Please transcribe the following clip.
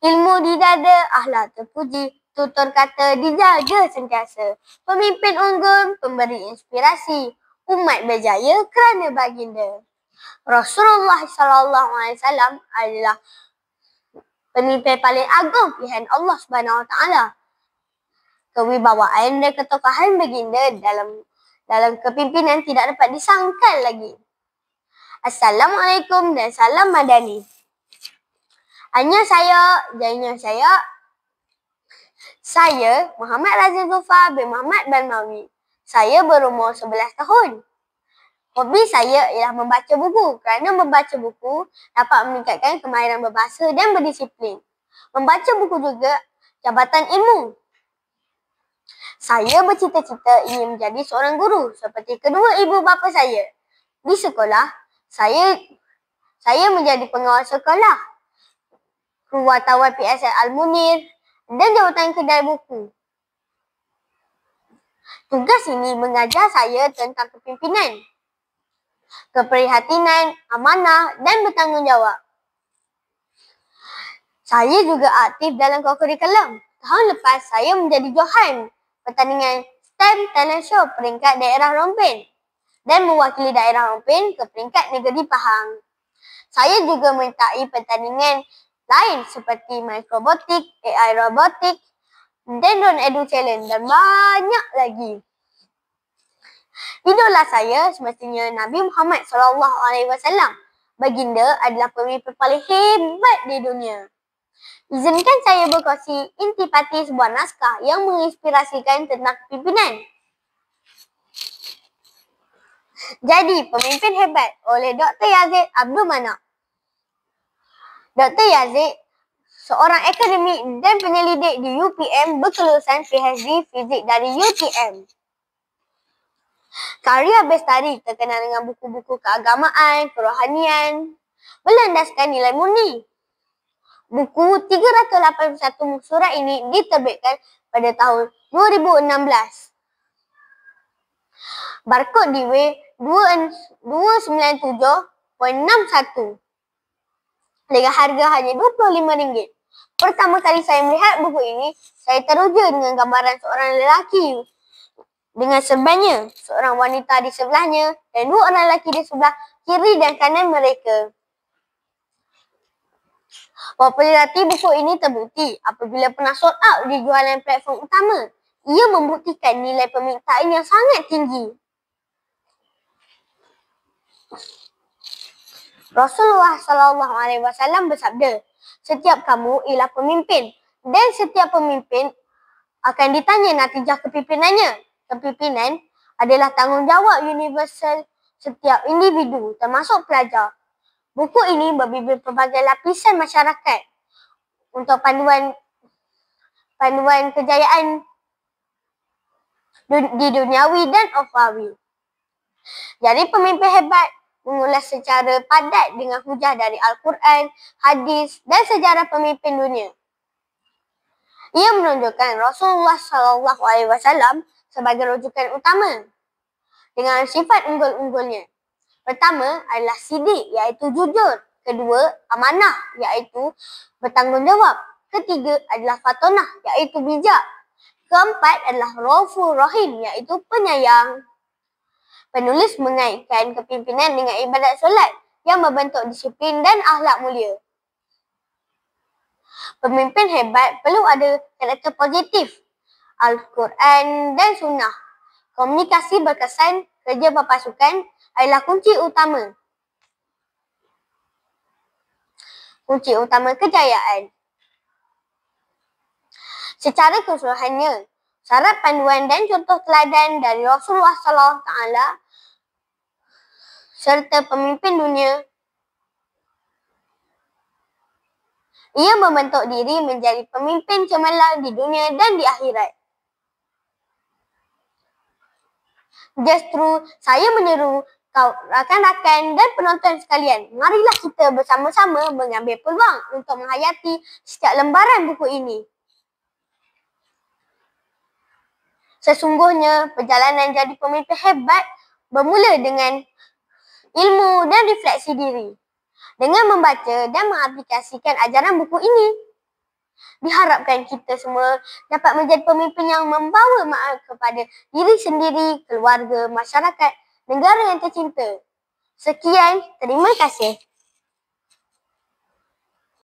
Ilmu di dada, akhlak terpuji, tutur kata dijaga sentiasa. Pemimpin unggul, pemberi inspirasi, umat berjaya kerana baginda. Rasulullah SAW adalah pemimpin paling agung pilihan Allah SWT. Kewibawaan dan ketokohan baginda dalam kepimpinan tidak dapat disangkal lagi. Assalamualaikum dan salam madani. Hanya saya Muhammad Razif Zulfa bin Muhammad Balmawi. Saya berumur 11 tahun. Hobi saya ialah membaca buku kerana membaca buku dapat meningkatkan kemahiran berbahasa dan berdisiplin. Membaca buku juga jabatan ilmu. Saya bercita-cita ingin menjadi seorang guru seperti kedua ibu bapa saya. Di sekolah, saya menjadi pengawal sekolah, kru wartawan PSL Al-Munir dan jawatan kedai buku. Tugas ini mengajar saya tentang kepimpinan, keprihatinan, amanah dan bertanggungjawab. Saya juga aktif dalam kurikulum. Tahun lepas saya menjadi johan pertandingan STEM Talent Show peringkat daerah Rompin dan mewakili daerah Rompin ke peringkat negeri Pahang. Saya juga menyertai pertandingan lain seperti Microbotik, AI Robotik, dan Drone Edu Challenge dan banyak lagi. Idola saya semestinya Nabi Muhammad SAW. Baginda adalah pemimpin paling hebat di dunia. Izinkan saya berkongsi intipati sebuah naskah yang menginspirasikan tentang pimpinan. Jadi, Pemimpin Hebat oleh Dr. Yazid Abdul Manap. Dr. Yazid, seorang akademik dan penyelidik di UPM berkelulusan PhD Fizik dari UTM. Karya bestari terkenal dengan buku-buku keagamaan, kerohanian, berlandaskan nilai murni. Buku 381 surat ini diterbitkan pada tahun 2016. Barkod DW 297.61 dengan harga hanya RM25. Pertama kali saya melihat buku ini, saya teruja dengan gambaran seorang lelaki dengan serbannya, seorang wanita di sebelahnya dan dua orang lelaki di sebelah kiri dan kanan mereka. Populariti buku ini terbukti apabila pernah sold out di jualan platform utama. Ia membuktikan nilai permintaan yang sangat tinggi. Rasulullah SAW bersabda, setiap kamu ialah pemimpin dan setiap pemimpin akan ditanya natijah kepimpinannya. Kepimpinan adalah tanggungjawab universal setiap individu termasuk pelajar. Buku ini berbibir pelbagai lapisan masyarakat untuk panduan kejayaan di duniawi dan ukhrawi. Jadi pemimpin hebat mengulas secara padat dengan hujah dari Al-Quran, hadis dan sejarah pemimpin dunia. Ia menunjukkan Rasulullah SAW sebagai rujukan utama dengan sifat unggul-unggulnya. Pertama adalah sidik, iaitu jujur. Kedua, amanah, iaitu bertanggungjawab. Ketiga adalah fatonah, iaitu bijak. Keempat adalah Raufur Rahim, iaitu penyayang. Penulis mengaitkan kepimpinan dengan ibadat solat yang membentuk disiplin dan akhlak mulia. Pemimpin hebat perlu ada karakter positif, Al-Quran dan Sunnah. Komunikasi berkesan, kerja berpasukan adalah kunci utama kejayaan. Secara keseluruhannya, syarat panduan dan contoh teladan dari Rasulullah SAW serta pemimpin dunia, ia membentuk diri menjadi pemimpin cemerlang di dunia dan di akhirat. Justru saya menyeru rakan-rakan dan penonton sekalian, marilah kita bersama-sama mengambil peluang untuk menghayati setiap lembaran buku ini. Sesungguhnya, perjalanan jadi pemimpin hebat bermula dengan ilmu dan refleksi diri. Dengan membaca dan mengaplikasikan ajaran buku ini, Diharapkan kita semua dapat menjadi pemimpin yang membawa makna kepada diri sendiri, keluarga, masyarakat, negara yang tercinta. Sekian, terima kasih.